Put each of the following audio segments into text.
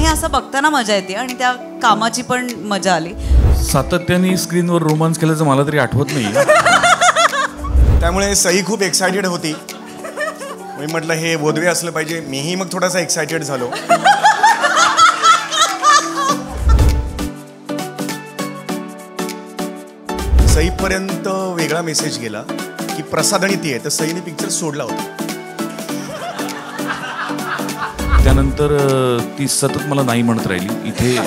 आणि असं बघताना मजा येते आणि त्या कामाची पण मजा आली. सातत्याने स्क्रीनवर रोमांस केल्याचं मला तरी आठवत नाही. त्यामुळे सई खूप एक्सायटेड होती. मी म्हटलं हे बोधवे असलं पाहिजे. मीही मग थोडासा एक्सायटेड झालो. सईपर्यंत वेगळा मेसेज गेला की प्रसाद आणि ती आहे, तर सईने पिक्चर सोडला होता. त्यानंतर ती सतत मला नाही म्हणत राहिली. इथे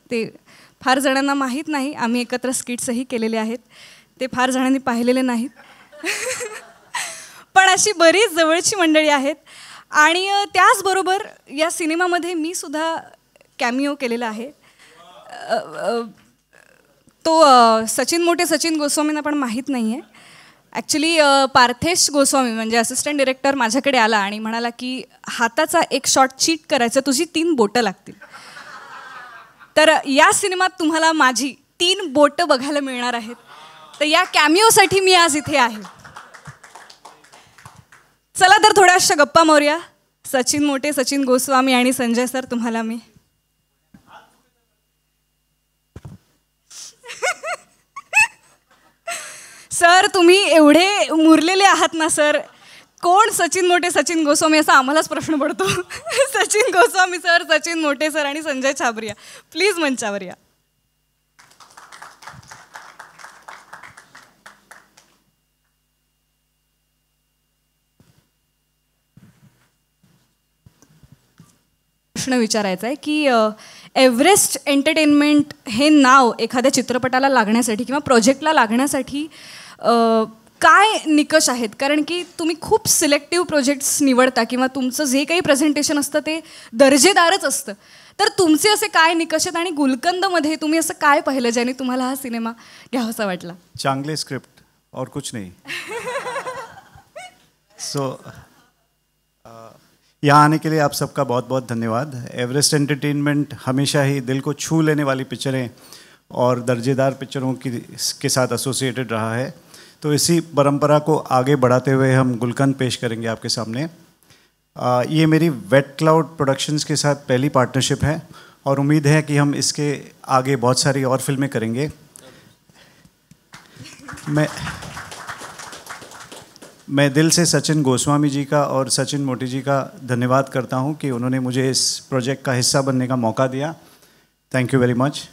ते फार जणांना माहीत नाही. आम्ही एकत्र स्किट्सही केलेले आहेत. ते फार जणांनी पाहिलेले नाहीत. पण अशी बरीच जवळची मंडळी आहेत. आणि त्याचबरोबर या सिनेमामध्ये मी सुद्धा कॅमिओ केलेला आहे. तो सचिन मोठे सचिन गोस्वामींना पण माहीत नाही आहे. ॲक्च्युली पार्थेश गोस्वामी म्हणजे असिस्टंट डिरेक्टर माझ्याकडे आला आणि म्हणाला की हाताचा एक शॉट चीट करायचं, तुझी 3 बोटं लागतील. तर या सिनेमात तुम्हाला माझी 3 बोटं बघायला मिळणार आहेत. तर या कॅमिओसाठी मी आज इथे आहे. चला तर थोड्याशा गप्पा मारूया. सचिन मोठे सचिन गोस्वामी आणि संजय सर, तुम्हाला मी सर तुम्ही एवढे मुरलेले आहात ना सर. कोण सचिन मोठे सचिन गोस्वामी असा आम्हालाच प्रश्न पडतो. सचिन गोस्वामी सर, सचिन मोठे सर आणि संजय छाबरिया, प्लीज मंचावर या. प्रश्न विचारायचा आहे की एव्हरेस्ट एंटरटेनमेंट हे नाव एखाद्या चित्रपटाला लागण्यासाठी किंवा प्रोजेक्टला लागण्यासाठी काय निकष आहेत? कारण की तुम्ही खूप सिलेक्टिव्ह प्रोजेक्ट्स निवडता किंवा तुमचं जे काही प्रेझेंटेशन असतं ते दर्जेदारच असतं. तर तुमचे असे काय निकष आहेत आणि गुलकंदमध्ये तुम्ही असं काय पाहिलं ज्याने तुम्हाला हा सिनेमा घ्यावासा वाटला? चांगले स्क्रिप्ट और कुछ नहीं. सो यहाँ आने के लिए आप सबका बहुत बहुत धन्यवाद. एवरेस्ट एंटरटेनमेंट हमेशा ही दिल को छू लेने वाली पिक्चरें और दर्जेदार पिक्चरों के साथ एसोसिएटेड रहा है। तो इसी परंपरा को आगे बढ़ाते हुए हम गुलकंद पेश करेंगे आपके सामने। ये मेरी वेट क्लाउड प्रोडक्शंस के साथ पहली पार्टनरशिप है और उम्मीद है कि हम इसके आगे बहुत सारी और फिल्में करेंगे। मैं दिल से सचिन गोस्वामी जी का और सचिन मोटी जी का धन्यवाद करता हूं कि उन्होंने मुझे इस प्रोजेक्ट का हिस्सा बनने का मौका दिया। Thank you very much.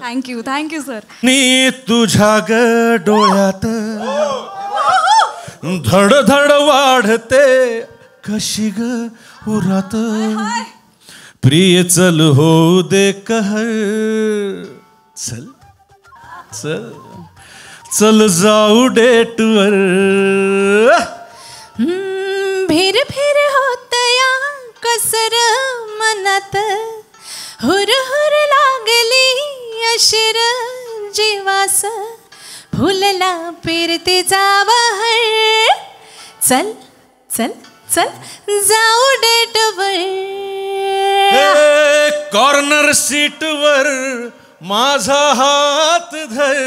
Thank you sir. नी तुझ्या ग डोळ्यात धड धड वाढते कशी ग उरात प्रिय चल होऊ दे कहर चल चल चल जाऊ डेटवर फिर फिर होतया कसर मनात हुर हुर लागली अशिर जीवास फुलला पेरते जावहर चल चल चल जाऊ डेटवर कॉर्नर सीटवर माझा हात धर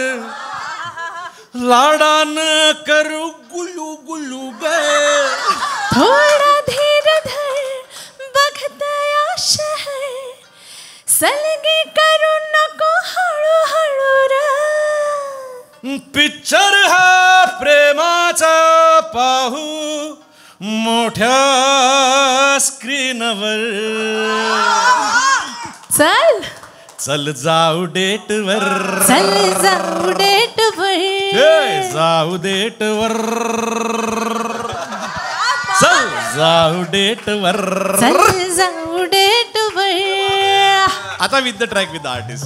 लाडान करू गुलू गुलू ग थोडा धीर धर बघतया शहर सलगी करू नको हळू हळू र पिक्चर हा प्रेमाचा पाहू मोठ्या स्क्रीनवर चल चल जाऊ डेटवर चल जाऊ डेटवर जाऊ डेटवर चल जाऊ डेटवर चल जाऊ डेटवर. आता with the track with the artist.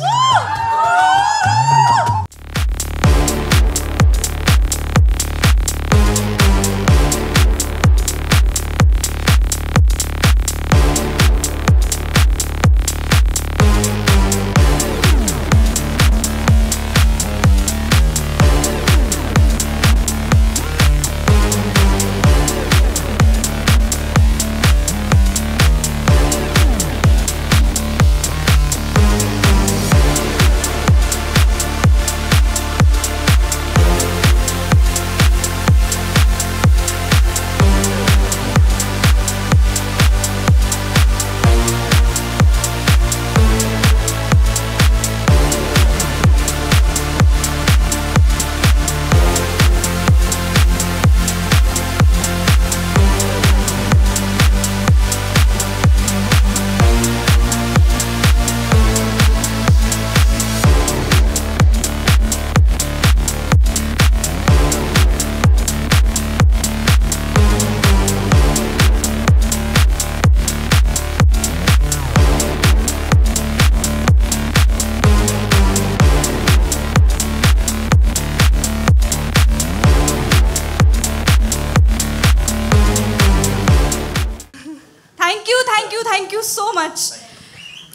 Thank you so much.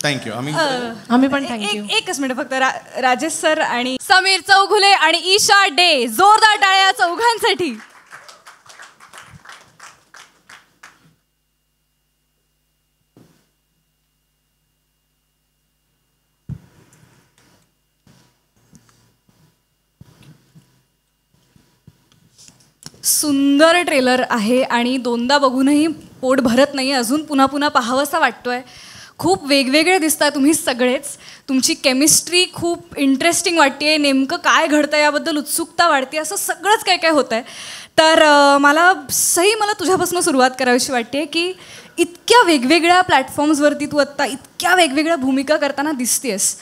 Thank you. आम्ही पण थँक्यू. एकच मिनिट फक्त राजेश सर आणि समीर चौघुले आणि ईशा डे, जोरदार टाळ्या चौघांसाठी. सुंदर ट्रेलर आहे आणि दोनदा बघूनही पोट भरत नाही, अजून पुन्हा पुन्हा पाहावंसा वाटतोय. खूप वेगवेगळे दिसताय तुम्ही सगळेच. तुमची केमिस्ट्री खूप इंटरेस्टिंग वाटते. नेमकं काय घडतं याबद्दल उत्सुकता वाढते. असं सगळंच काय काय होतं आहे. तर मला तुझ्यापासून सुरुवात करावीशी वाटते की इतक्या वेगवेगळ्या प्लॅटफॉर्म्सवरती तू आत्ता इतक्या वेगवेगळ्या भूमिका करताना दिसतेस.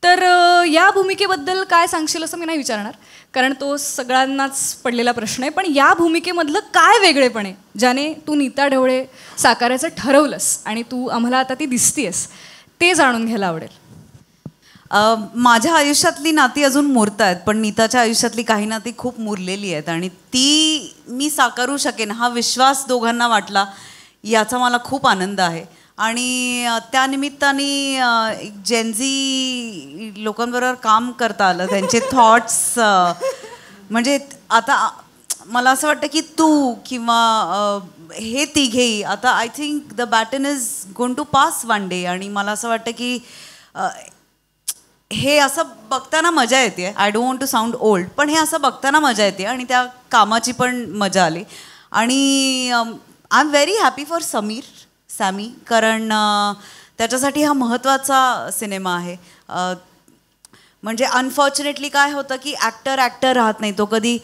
तर या भूमिकेबद्दल काय सांगशील असं मी नाही विचारणार, कारण तो सगळ्यांनाच पडलेला प्रश्न आहे. पण या भूमिकेमधलं काय वेगळेपण आहे ज्याने तू नीता ढवळे साकारायचं ठरवलंस आणि तू आम्हाला आता ती दिसतीयस, ते जाणून घ्यायला आवडेल. माझ्या आयुष्यातली नाती अजून मुरत आहेत, पण नीताच्या आयुष्यातली काही नाती खूप मुरलेली आहेत आणि ती मी साकारू शकेन हा विश्वास दोघांना वाटला, याचा मला खूप आनंद आहे. आणि त्यानिमित्ताने जेनझी लोकांबरोबर काम करता आलं. त्यांचे थॉट्स म्हणजे आता मला असं वाटतं की तू किंवा हे तिघेही आता I think the baton is going to pass one day. आणि मला असं वाटतं की हे असं बघताना मजा येते. I don't want to sound old, पण हे असं बघताना मजा येते आणि त्या कामाची पण मजा आली. आणि I am very happy for Sammy, कारण त्याच्यासाठी हा महत्त्वाचा सिनेमा आहे. म्हणजे अनफॉर्च्युनेटली काय होतं की ॲक्टर राहत नाही, तो कधी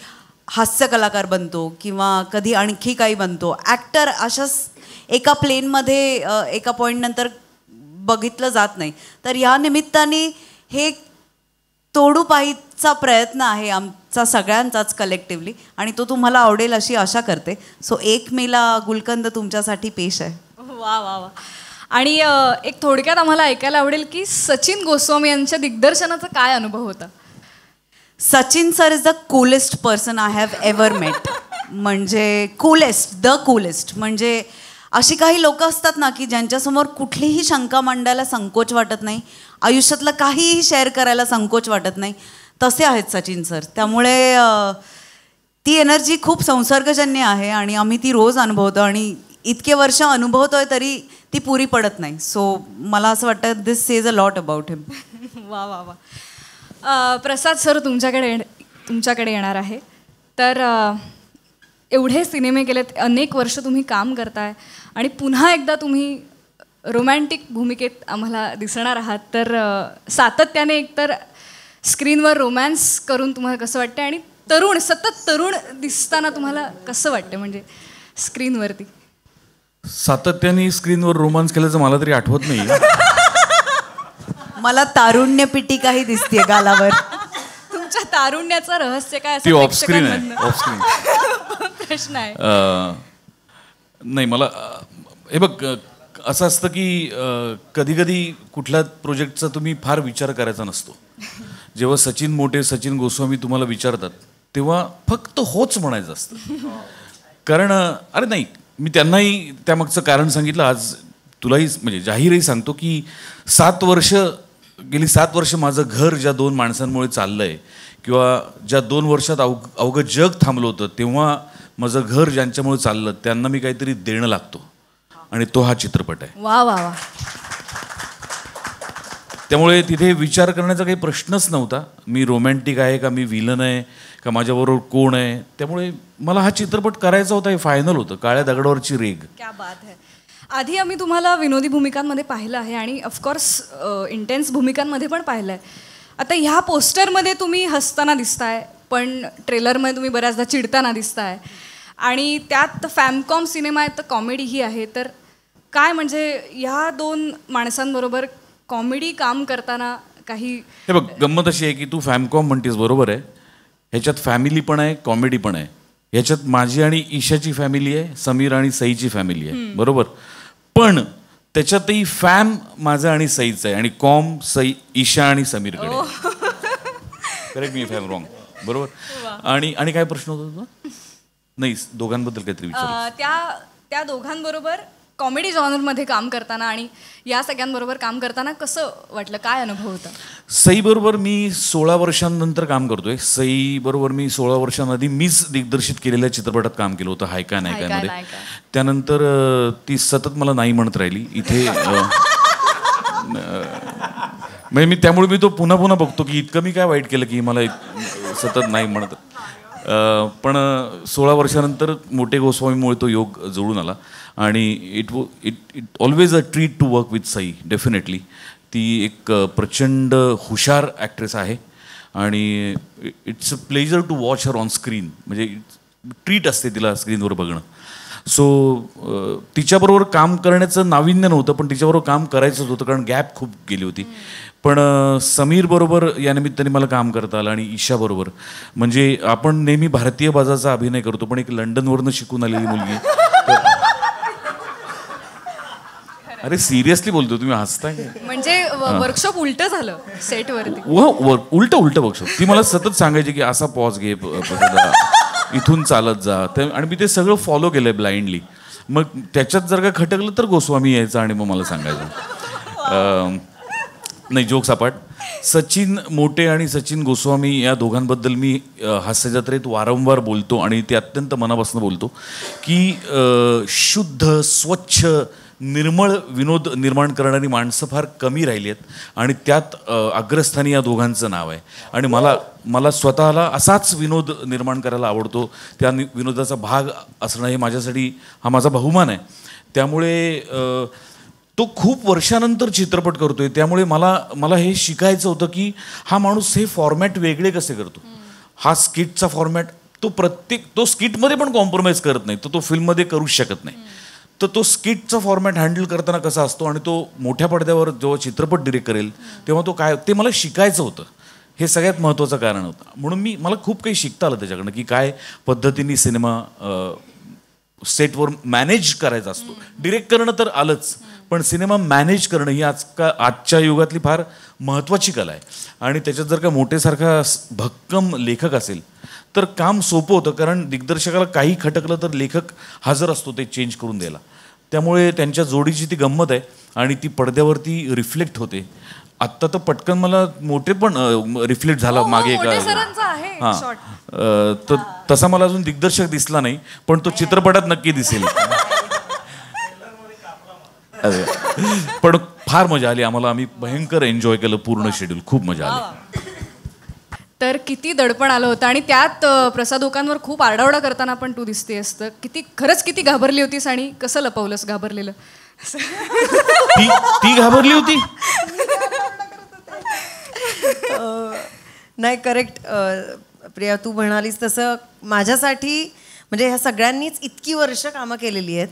हास्य कलाकार बनतो किंवा कधी आणखी काही बनतो. ॲक्टर अशाच एका प्लेनमध्ये एका पॉईंटनंतर बघितलं जात नाही. तर ह्या निमित्ताने हे तोडू पाहायचा प्रयत्न आहे आमचा सगळ्यांचाच कलेक्टिव्हली, आणि तो तुम्हाला आवडेल अशी आशा करते. सो 1 मेला गुलकंद तुमच्यासाठी पेश आहे. वा वा वा. आणि एक थोडक्यात आम्हाला ऐकायला आवडेल की सचिन गोस्वामी यांच्या दिग्दर्शनाचा काय अनुभव होता? Sachin sir is the coolest person I have ever met. म्हणजे कूलेस्ट. म्हणजे अशी काही लोक असतात ना की ज्यांच्यासमोर कुठलीही शंका मांडायला संकोच वाटत नाही, आयुष्यातलं काहीही शेअर करायला संकोच वाटत नाही, तसे आहेत सचिन सर. त्यामुळे ती एनर्जी खूप संसर्गजन्य आहे आणि आम्ही ती रोज अनुभवतो आणि इतके वर्ष अनुभवतोय तरी ती पुरी पडत नाही. सो मला असं वाटतं दिस सेज अ लॉट अबाउट हिम. वा वा वा. प्रसाद सर तुमच्याकडे येणार आहे. तर एवढे सिनेमे केलेत, अनेक वर्ष तुम्ही काम करताय आणि पुन्हा एकदा तुम्ही रोमॅन्टिक भूमिकेत आम्हाला दिसणार आहात. तर सातत्याने एकतर स्क्रीनवर रोमॅन्स करून तुम्हाला कसं वाटतं आणि सतत तरुण दिसताना तुम्हाला कसं वाटतं म्हणजे स्क्रीनवरती? सातत्याने स्क्रीनवर रोमांस केल्याचं मला तरी आठवत नाही. मला तारुण्य पिटिकाही दिसते गालावर. तुमच्या तारुण्याचं रहस्य काय ती असं ऑफ स्क्रीन आहे. प्रश्न आहे. नाही मला हे बघ असं असतं की कधी कधी कुठल्या प्रोजेक्टचा तुम्ही फार विचार करायचा नसतो. जेव्हा सचिन मोटे, सचिन गोस्वामी तुम्हाला विचारतात तेव्हा फक्त होच म्हणायचं असतं. कारण अरे नाही, मी त्यांनाही त्यामागचं कारण सांगितलं. आज तुलाही म्हणजे जाहीरही सांगतो की गेली 7 वर्ष माझं घर ज्या 2 माणसांमुळे चाललंय किंवा ज्या 2 वर्षात अवघं जग थांबलं होतं तेव्हा माझं घर ज्यांच्यामुळे चाललं त्यांना मी काहीतरी देणं लागतो आणि तो हा चित्रपट आहे. वा वा वा. त्यामुळे तिथे विचार करण्याचा काही प्रश्नच नव्हता. मी रोमॅन्टिक आहे का, मी विलन आहे का, माझ्याबरोबर कोण आहे. त्यामुळे मला हा चित्रपट करायचा होता, हे फायनल होतं. काळ्या दगडावरची रेग. क्या बात है. आधी आम्ही तुम्हाला विनोदी भूमिकांमध्ये पाहिलं आहे आणि ऑफकोर्स इंटेन्स भूमिकांमध्ये पण पाहिलं आहे. आता ह्या पोस्टरमध्ये तुम्ही हसताना दिसताय, पण ट्रेलरमध्ये तुम्ही बऱ्याचदा चिडताना दिसताय आणि त्यात फॅमकॉम सिनेमा आहे तर कॉमेडीही आहे. तर काय म्हणजे ह्या 2 माणसांबरोबर कॉमेडी काम करताना काही? हे बघ गंमत अशी आहे की तू फॅमकॉम म्हणतेस, बरोबर आहे. ह्याच्यात फॅमिली पण आहे, कॉमेडी पण आहे. ह्याच्यात माझी आणि ईशाची फॅमिली आहे, समीर आणि सईची फॅमिली आहे, बरोबर. पण त्याच्यातही फॅम माझं आणि सईचं आहे आणि कॉम ईशा आणि समीरकडे. करेक्ट मी फॅम रॉंग, बरोबर. आणि काय प्रश्न होता तुझा? नाही, दोघांबद्दल काहीतरी विचार. त्या दोघांबरोबर कॉमेडी जॉनरमध्ये काम करताना आणि या सगळ्यांबरोबर काम करताना कसं वाटलं, काय अनुभव होता? सई बरोबर मी 16 वर्षांनंतर काम करतोय. सई बरोबर मी 16 वर्षांआधी मीच दिग्दर्शित केलेल्या चित्रपटात काम केलं होतं, हाय का नाही काय मध्ये. त्यानंतर ती सतत मला नाही म्हणत राहिली इथे. म्हणजे त्यामुळे तो पुन्हा पुन्हा बघतो की इतकं मी काय वाईट केलं की मला सतत नाही म्हणत. पण 16 वर्षानंतर मोटे गोस्वामीमुळे तो योग जुळून आला आणि it always a treat to work with Sai. Definitely ती एक प्रचंड हुशार ॲक्ट्रेस आहे आणि it's a pleasure to watch her on screen. म्हणजे ट्रीट असते तिला स्क्रीनवर बघणं. सो तिच्याबरोबर काम करण्याचं नाविन्य नव्हतं, पण तिच्याबरोबर काम करायचंच होतं कारण गॅप खूप गेली होती. पण समीर बरोबर या निमित्ताने मला काम करता आलं आणि ईशाबरोबर. म्हणजे आपण नेहमी भारतीय बाजाचा अभिनय करतो, पण एक लंडनवरनं शिकून आलेली मुलगी. अरे सिरियसली बोलतो, तुम्ही हसताय. म्हणजे वर्कशॉप उलटं झालं सेटवरती. उलट वर्कशॉप. ती मला सतत सांगायची की असा पॉज घे, इथून चालत जा. आणि मी ते सगळं फॉलो केलंय ब्लाइंडली. मग त्याच्यात जर का खटकलं तर गोस्वामी यायचा आणि मग मला सांगायचं. नाही, जोक सपाट. सचिन मोटे आणि सचिन गोस्वामी या दोघांबद्दल मी हास्य जत्रेत वारंवार बोलतो आणि ते अत्यंत मनापासून बोलतो की शुद्ध, स्वच्छ, निर्मळ विनोद निर्माण करणारी माणसं फार कमी राहिली आहेत आणि त्यात अग्रस्थानी या दोघांचं नाव आहे. आणि मला स्वतःला असाच विनोद निर्माण करायला आवडतो. त्या विनोदाचा भाग असणं हे माझ्यासाठी हा माझा बहुमान आहे. त्यामुळे तो खूप वर्षानंतर चित्रपट करतोय. त्यामुळे मला हे शिकायचं होतं की हा माणूस हे फॉर्मॅट वेगळे कसे करतो. हा स्किटचा फॉर्मॅट तो स्किटमध्ये पण कॉम्प्रोमाइज करत नाही, तो फिल्ममध्ये करूच शकत नाही. तर तो स्किटचा फॉर्मॅट हँडल करताना कसा असतो आणि तो मोठ्या पडद्यावर जेव्हा चित्रपट डिरेक्ट करेल तेव्हा तो काय ते मला शिकायचं होतं. हे सगळ्यात महत्त्वाचं कारण होतं. म्हणून मला खूप काही शिकता आलं त्याच्याकडनं की काय पद्धतीने सिनेमा सेटवर मॅनेज करायचा असतो. डिरेक्ट करणं तर आलंच, पण सिनेमा मॅनेज करणं ही आजच्या युगातली फार महत्त्वाची कला आहे. आणि त्याच्यात जर का मोठेसारखा भक्कम लेखक असेल तर काम सोपं होतं, कारण दिग्दर्शकाला काही खटकलं तर लेखक हजर असतो ते चेंज करून द्यायला. त्यामुळे त्यांच्या जोडीची ती गंमत आहे आणि ती पडद्यावरती रिफ्लेक्ट होते. आत्ता तर पटकन मला मोठे पण रिफ्लेक्ट झाला मागे तर तसा मला अजून दिग्दर्शक दिसला नाही, पण तो चित्रपटात नक्की दिसेल. पण फार मजा आली आम्हाला. आम्ही भयंकर एन्जॉय केलं पूर्ण शेड्यूल. खूप मजा आली. तर किती दडपण आलं होतं आणि त्यात प्रसाद ओकांवर खूप आरडाओरडा करताना पण तू दिसते असतं. खरंच किती घाबरली होतीस आणि कसं लपवलंस घाबरलेलं? ती घाबरली होती. नाही, करेक्ट प्रिया, तू म्हणालीस तसं माझ्यासाठी म्हणजे ह्या सगळ्यांनीच इतकी वर्ष कामं केलेली आहेत,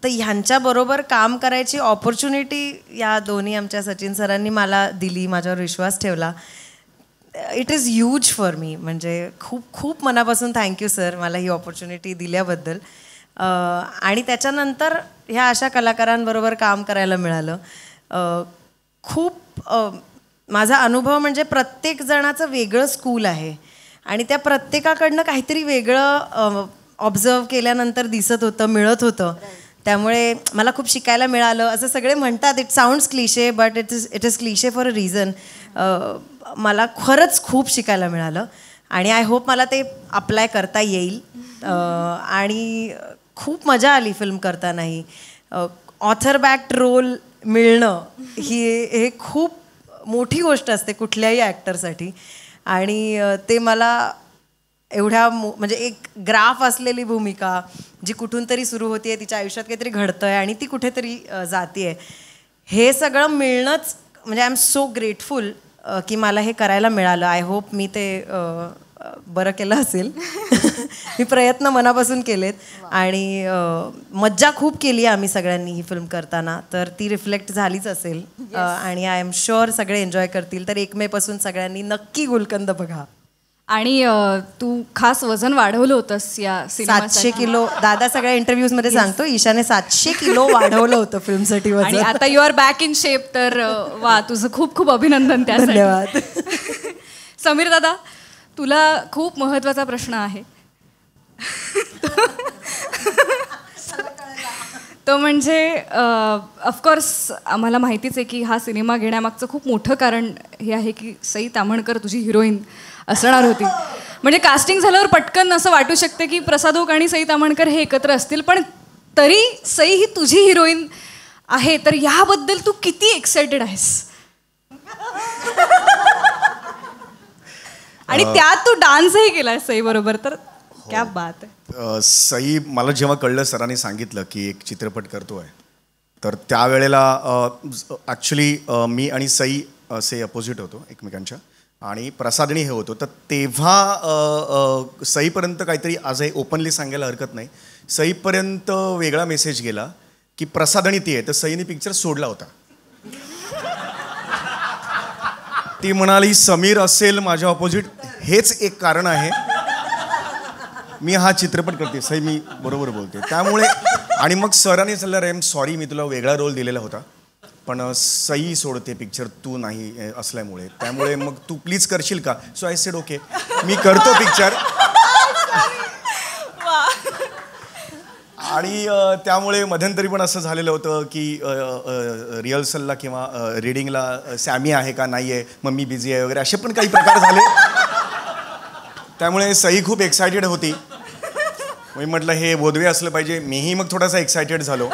तर ह्यांच्याबरोबर काम करायची ऑपॉर्च्युनिटी या दोन्ही आमच्या सचिन सरांनी मला दिली, माझ्यावर विश्वास ठेवला. It is huge for me. म्हणजे खूप खूप मनापासून थँक्यू सर मला ही ऑपॉर्च्युनिटी दिल्याबद्दल. आणि त्याच्यानंतर ह्या अशा कलाकारांबरोबर काम करायला मिळालं. खूप माझा अनुभव म्हणजे प्रत्येक जणाचं वेगळं स्कूल आहे आणि त्या प्रत्येकाकडनं काहीतरी वेगळं ऑब्झर्व केल्यानंतर दिसत होतं, मिळत होतं. त्यामुळे मला खूप शिकायला मिळालं. असं सगळे म्हणतात, it sounds cliché but it is cliché for a reason. मला खरंच खूप शिकायला मिळालं आणि आय होप मला ते अप्लाय करता येईल. आणि खूप मजा आली फिल्म करतानाही. ऑथर बॅक्ड रोल मिळणं हे खूप मोठी गोष्ट असते कुठल्याही ॲक्टरसाठी. आणि ते मला एवढ्या म्हणजे एक ग्राफ असलेली भूमिका जी कुठून तरी सुरू होतीये, तिच्या आयुष्यात काहीतरी घडतं आहे आणि ती कुठेतरी जातीये, हे सगळं मिळणंच म्हणजे आय एम सो ग्रेटफुल की मला हे करायला मिळालं. आय होप मी ते बरं केलं असेल. मी प्रयत्न मनापासून केलेत आणि मज्जा खूप केली आम्ही सगळ्यांनी ही फिल्म करताना, तर ती रिफ्लेक्ट झालीच असेल. आणि आय एम शुअर सगळे एन्जॉय करतील. तर 1 मेपासून सगळ्यांनी नक्की गुलकंद बघा. आणि तू खास वजन वाढवलं होतंस या 700 किलो. दादा सगळ्या इंटरव्ह्यूज मध्ये सांगतो ईशाने 700 किलो वाढवलं होतं फिल्मसाठी वजन. आणि आता you are back in shape. तर वा, तुझं खूप खूप अभिनंदन त्यासाठी. धन्यवाद. समीर दादा, तुला खूप महत्त्वाचा प्रश्न आहे. तो म्हणजे ऑफकोर्स आम्हाला माहितीच आहे की हा सिनेमा घेण्यामागचं खूप मोठं कारण हे आहे की सई ताम्हणकर तुझी हिरोईन असणार होती. म्हणजे कास्टिंग झाल्यावर पटकन असं वाटू शकते की प्रसाद ओक आणि सई ताम्हणकर हे एकत्र असतील, पण तरी सई ही तुझी हिरोईन आहे. तर याबद्दल तू किती एक्सायटेड आहेस? आणि त्यात तू डान्सही केलाय सई बरोबर, तर क्या बात आहे. सई मला जेव्हा कळलं, सरांनी सांगितलं की एक चित्रपट करतो आहे, तर त्यावेळेला ॲक्च्युली मी आणि सई असे अपोजिट होतो एकमेकांच्या आणि प्रसादनी हे होतो. तर तेव्हा सईपर्यंत काहीतरी आजही ओपनली सांगायला हरकत नाही, सईपर्यंत वेगळा मेसेज गेला की प्रसाद आणि ती आहे. तर सईने पिक्चर सोडला होता. ती म्हणाली समीर असेल माझ्या ऑपोजिट, हेच एक कारण आहे मी हा चित्रपट करते. सई मी बरोबर बोलते. त्यामुळे आणि मग सरांनी सांगितलं, रेम सॉरी मी तुला वेगळा रोल दिलेला होता, पण सई सोडते पिक्चर तू नाही असल्यामुळे, त्यामुळे मग तू प्लीज करशील का. सो आय सेड ओके, मी करतो पिक्चर. आणि त्यामुळे मध्यंतरी पण असं झालेलं होतं की रिहर्सलला किंवा रिडिंगला सॅमी आहे का नाही आहे, मग मी बिझी आहे वगैरे असे पण काही प्रकार झाले. त्यामुळे सई खूप एक्सायटेड होती. मी म्हटलं हे बोधवे असलं पाहिजे. मीही मग थोडासा एक्सायटेड झालो.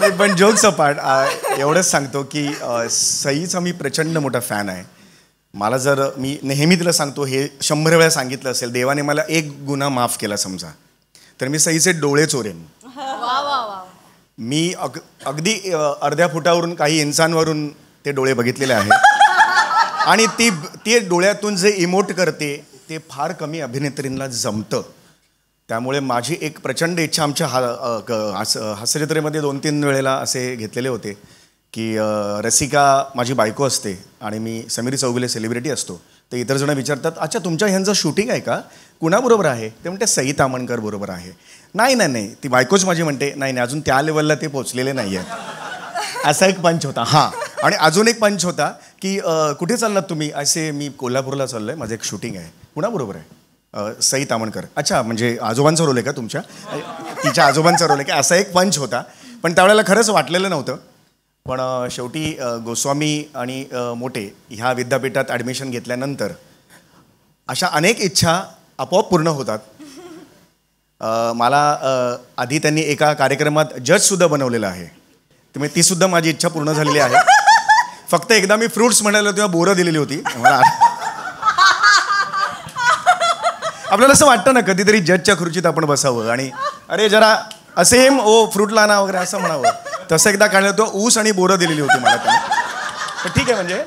नाही, पण जोक्स अपार्ट एवढंच सांगतो की सईचा मी प्रचंड मोठा फॅन आहे. मला जर मी नेहमी तिला सांगतो, हे 100 वेळा सांगितलं असेल, देवाने मला एक गुन्हा माफ केला समजा, तर मी सईचे डोळे चोरेन. मी अगदी अर्ध्या फुटावरून काही इंचांवरून ते डोळे बघितलेले आहेत आणि ती डोळ्यातून जे इमोट करते ते फार कमी अभिनेत्रींना जमतं. त्यामुळे माझी एक प्रचंड इच्छा, आमच्या हास्यजत्रेमध्ये 2-3 वेळेला असे घेतलेले होते की रसिका माझी बायको असते आणि मी समीर चौगुले सेलिब्रिटी असतो, तर इतर जण विचारतात, अच्छा तुमच्या ह्यांचं शूटिंग आहे का, कुणाबरोबर आहे? ते म्हणते सई तामणकर बरोबर आहे. नाही, ती बायकोच माझी म्हणते नाही अजून त्या लेवलला ते पोचलेले नाही आहेत. असा एक पंच होता. हां, आणि अजून एक पंच होता की कुठे चाललात तुम्ही? असे मी कोल्हापूरला चाललो आहे, माझं एक शूटिंग आहे. कुणाबरोबर आहे? सई तामणकर. अच्छा, म्हणजे आजोबांचा रोल आहे का तुमच्या? तिच्या आजोबांचा रोल आहे का? असा एक पंच होता. पण त्यावेळेला खरंच वाटलेलं नव्हतं. पण शेवटी गोस्वामी आणि मोटे ह्या विद्यापीठात ॲडमिशन घेतल्यानंतर अशा अनेक इच्छा आपोआप पूर्ण होतात. मला आधी त्यांनी एका कार्यक्रमात जजसुद्धा बनवलेलं आहे, त्यामुळे तीसुद्धा माझी इच्छा पूर्ण झालेली आहे. फक्त एकदा मी फ्रूट्स म्हणालो तेव्हा बोरं दिलेली होती मला. आपल्याला असं वाटतं ना कधीतरी जजच्या खुर्चीत आपण बसावं आणि अरे जरा असेम फ्रूट लाना वगैरे असं म्हणावं. तसं एकदा काढलं तो ऊस आणि बोरं दिलेली होती मला त्यांनी. पण ठीक आहे, म्हणजे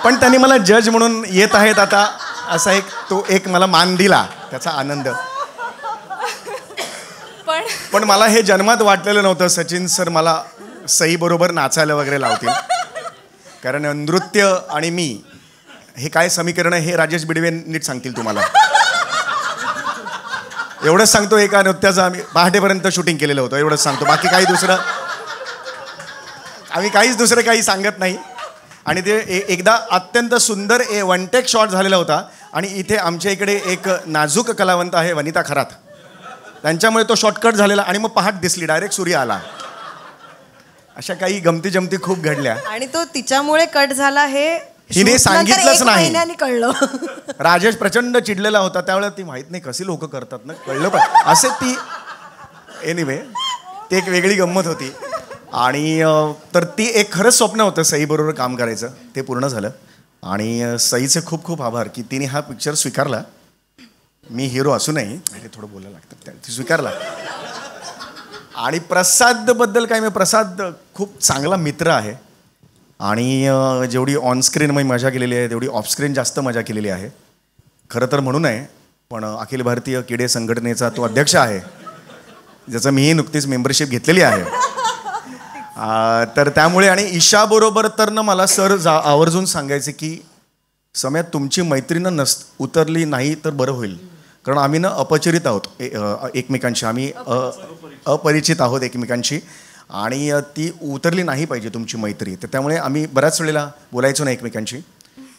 पण त्यांनी मला जज म्हणून येत आहेत आता असा एक मला मान दिला, त्याचा आनंद. पण मला हे जन्मात वाटलेलं नव्हतं सचिन सर मला सई बरोबर नाचायला वगैरे लावतील, कारण नृत्य आणि मी हे काय समीकरण आहे हे राजेश बिडवे नीट सांगतील तुम्हाला. एवढंच सांगतो, एका नृत्याचं आम्ही पहाटेपर्यंत शूटिंग केलेलं होतं, एवढंच सांगतो. बाकी काही दुसरं आम्ही काहीच दुसरं काही सांगत नाही. आणि ते एकदा अत्यंत सुंदर वन टेक शॉट झालेला होता आणि इथे आमच्या इकडे एक नाजूक कलावंत आहे वनिता खरात, त्यांच्यामुळे तो शॉर्टकट झालेला आणि मग पहाट दिसली, डायरेक्ट सूर्य आला. अशा काही गमती जमती खूप घडल्या आणि तो तिच्यामुळे कट झाला हे हिने सांगितलंच नाही. महिन्याने कळलं. राजेश प्रचंड चिडलेला होता त्यावेळेला. ती माहित नाही कशी लोक करतात ना, कळलं पण असे ती. एनिवे, ती एक वेगळी गंमत होती. आणि तर ती एक खरंच स्वप्न होतं सईबरोबर काम करायचं, ते पूर्ण झालं. आणि सईचे खूप खूप आभार की तिने हा पिक्चर स्वीकारला. मी हिरो असूनही, अरे थोडं बोलायला लागतं, ती स्वीकारला. आणि प्रसादबद्दल काय, मी प्रसाद खूप चांगला मित्र आहे आणि जेवढी ऑनस्क्रीन मी मजा केलेली आहे तेवढी ऑफस्क्रीन जास्त मजा केलेली आहे. खरं तर म्हणून आहे, पण अखिल भारतीय किडे संघटनेचा तो अध्यक्ष आहे, ज्याचं मीही नुकतीच मेंबरशिप घेतलेली आहे. तर त्यामुळे आणि ईशाबरोबर तर ना मला सर आवर्जून सांगायचे की सम्यात तुमची मैत्रीण उतरली नाही तर बरं होईल, कारण आम्ही ना अपरिचित आहोत एकमेकांशी, आम्ही अपरिचित आहोत एकमेकांशी आणि ती उतरली नाही पाहिजे तुमची मैत्री. तर त्यामुळे आम्ही बऱ्याच वेळेला बोलायचो ना एकमेकांशी.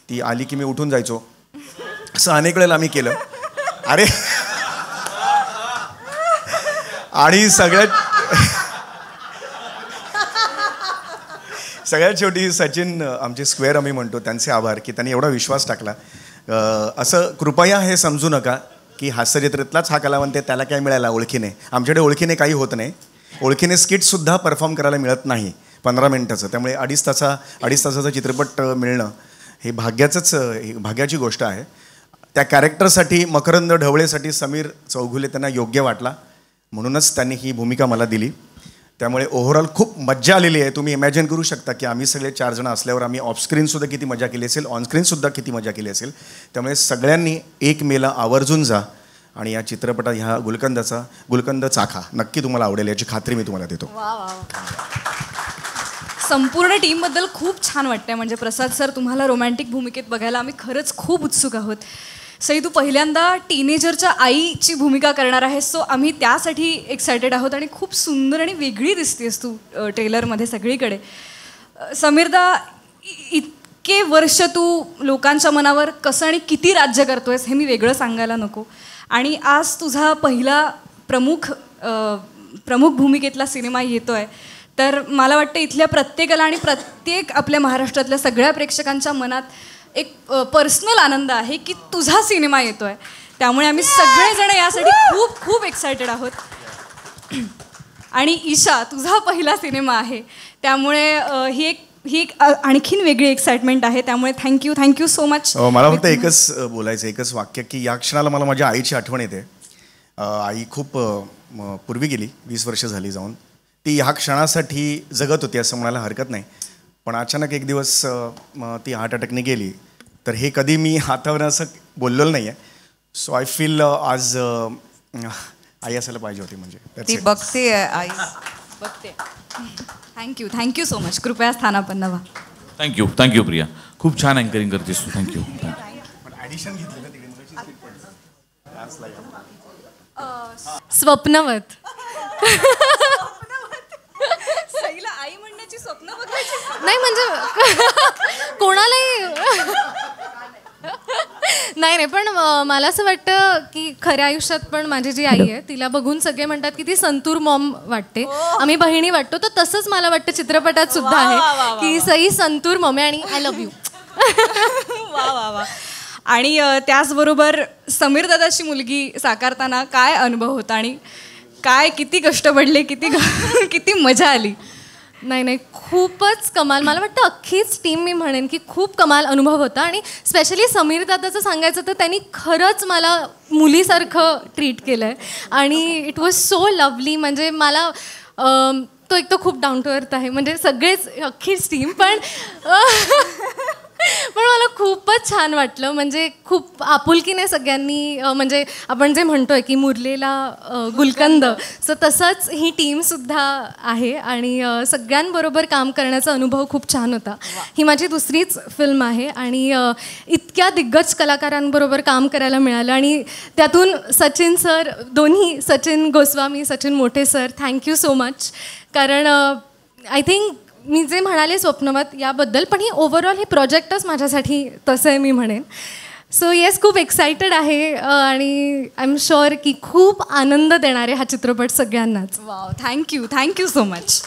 ती आली की मी उठून जायचो, असं अनेक वेळेला आम्ही केलं. अरे आणि सगळ्यात शेवटी सचिन आमचे स्क्वेअर आम्ही म्हणतो, त्यांचे आभार की त्यांनी एवढा विश्वास टाकला. असं कृपया हे समजू नका की हास्यजत्रेतलाच हा कलावंत आहे, त्याला काय मिळाला ओळखीने. आमच्याकडे ओळखीने काही होत नाही. ओळखीने स्किटसुद्धा परफॉर्म करायला मिळत नाही 15 मिनिटाचं. त्यामुळे 2.5 तासाचा चित्रपट मिळणं हे भाग्याची गोष्ट आहे. त्या कॅरेक्टरसाठी मकरंद ढवळेसाठी समीर चौगुले त्यांना योग्य वाटला, म्हणूनच त्यांनी ही भूमिका मला दिली. त्यामुळे ओव्हरऑल खूप मज्जा आलेली आहे. तुम्ही इमॅजिन करू शकता की आम्ही सगळे 4 जण असल्यावर आम्ही ऑफस्क्रीनसुद्धा किती मजा केली असेल, ऑनस्क्रीनसुद्धा किती मजा केली असेल. त्यामुळे सगळ्यांनी 1 मेला आवर्जून जा आणि या चित्रपटात ह्या गुलकंद चाखा, नक्की तुम्हाला आवडेल याची खात्री मी तुम्हाला देतो. संपूर्ण टीमबद्दल खूप छान वाटतंय. म्हणजे प्रसाद सर, तुम्हाला रोमॅन्टिक भूमिकेत बघायला आम्ही खरंच खूप उत्सुक आहोत. सई, तू पहिल्यांदा टीनेजरच्या आईची भूमिका करणार आहेस, सो आम्ही त्यासाठी एक्सायटेड आहोत. आणि खूप सुंदर आणि वेगळी दिसतेस तू ट्रेलरमध्ये सगळीकडे. समीरदा, इतके वर्ष तू लोकांच्या मनावर कसं आणि किती राज्य करतोयस हे मी वेगळं सांगायला नको. आणि आज तुझा पहिला प्रमुख भूमिकेतला सिनेमा येतोय, तर मला वाटतं इथल्या प्रत्येकाला आणि प्रत्येक आपल्या महाराष्ट्रातल्या सगळ्या प्रेक्षकांच्या मनात एक पर्सनल आनंद आहे की तुझा सिनेमा येतोय. त्यामुळे आम्ही सगळेजण यासाठी खूप खूप एक्सायटेड आहोत. आणि ईशा तुझा पहिला सिनेमा आहे, त्यामुळे ही एक आणखीन वेगळी एक्साइटमेंट आहे. त्यामुळे थँक्यू सो मच. मला फक्त एकच बोलायचं, एकच वाक्य, की या क्षणाला मला माझ्या आईची आठवण येते. आई खूप पूर्वी गेली, 20 वर्ष झाली जाऊन. ती ह्या क्षणासाठी जगत होती असं म्हणायला हरकत नाही. पण अचानक एक दिवस ती हार्ट अटॅकने गेली. तर हे कधी मी हातावर असं बोललेलं नाही आहे. सो आय फील आज आई असायला पाहिजे होती. म्हणजे ती बघते आई बघते. Thank you so much. कृपया स्थानापन्न व्हा. थँक्यू प्रिया. खूप छान अँकरिंग करतेस तू. थँक्यू. स्वप्नवत. सईला आई म्हणण्याची स्वप्न बघायची नाही म्हणजे कोणालाही नाही पण मला असं वाटतं की खऱ्या आयुष्यात पण माझी जी आई आहे तिला बघून सगळे म्हणतात की ती संतूर मॉम वाटते. आम्ही बहिणी वाटतो, तर तसंच मला वाटतं चित्रपटात सुद्धा आहे की सई संतूर मॉम आहे आणि आय लव्ह यू. वा. आणि त्याचबरोबर समीर दादाची मुलगी साकारताना काय अनुभव होता आणि काय किती कष्ट पडले, किती मजा आली? नाही खूपच कमाल. मला वाटतं अख्खीच टीम मी म्हणेन की खूप कमाल अनुभव होता. आणि स्पेशली समीर दादाचं सांगायचं तर त्यांनी खरंच मला मुलीसारखं ट्रीट केलं आहे आणि इट वॉज सो लवली. म्हणजे मला तो एक तर खूप डाऊन टू अर्थ आहे, म्हणजे सगळेच अख्खीच टीम. पण मला खूपच छान वाटलं. म्हणजे खूप आपुलकीने सगळ्यांनी, म्हणजे आपण जे म्हणतोय की मुरलेला गुलकंद, सो तसंच ही टीमसुद्धा आहे आणि सगळ्यांबरोबर काम करण्याचा अनुभव खूप छान होता. ही माझी दुसरीच फिल्म आहे आणि इतक्या दिग्गज कलाकारांबरोबर काम करायला मिळालं आणि त्यातून सचिन सर, दोन्ही सचिन गोस्वामी, सचिन मोठे सर, थँक्यू सो मच. कारण आय थिंक मी जे म्हणाले स्वप्नवत याबद्दल, पण ही ओव्हरऑल हे प्रोजेक्टच माझ्यासाठी तसं आहे मी म्हणेन. सो येस, खूप एक्सायटेड आहे आणि आय एम शुअर की खूप आनंद देणार आहे हा चित्रपट सगळ्यांनाच. Wow, thank you so much.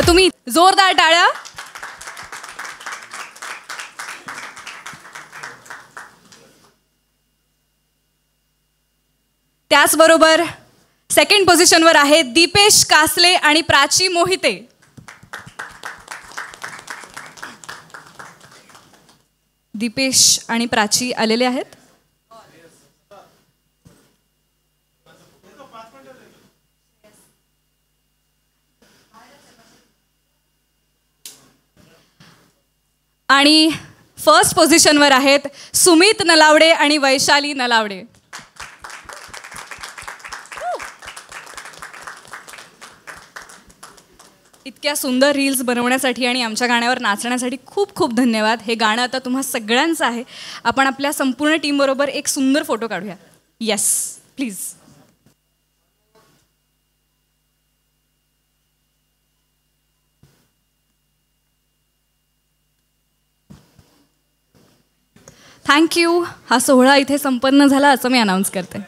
तुम्ही जोरदार टाळ्या. त्याचबरोबर सेकंड पोझिशनवर आहेत दीपेश कासले आणि प्राची मोहिते. दीपेश आणि प्राची आलेले आहेत. आणि फर्स्ट पोझिशनवर आहेत सुमित नलावडे आणि वैशाली नलावडे. इतक्या सुंदर रील्स बनवण्यासाठी आणि आमच्या गाण्यावर नाचण्यासाठी खूप खूप धन्यवाद. हे गाणं आता तुम्हा सगळ्यांचं आहे. आपण आपल्या संपूर्ण टीमबरोबर एक सुंदर फोटो काढूया. Yes please. थँक्यू. हा सोहळा इथे संपन्न झाला असं मी अनाऊन्स करते.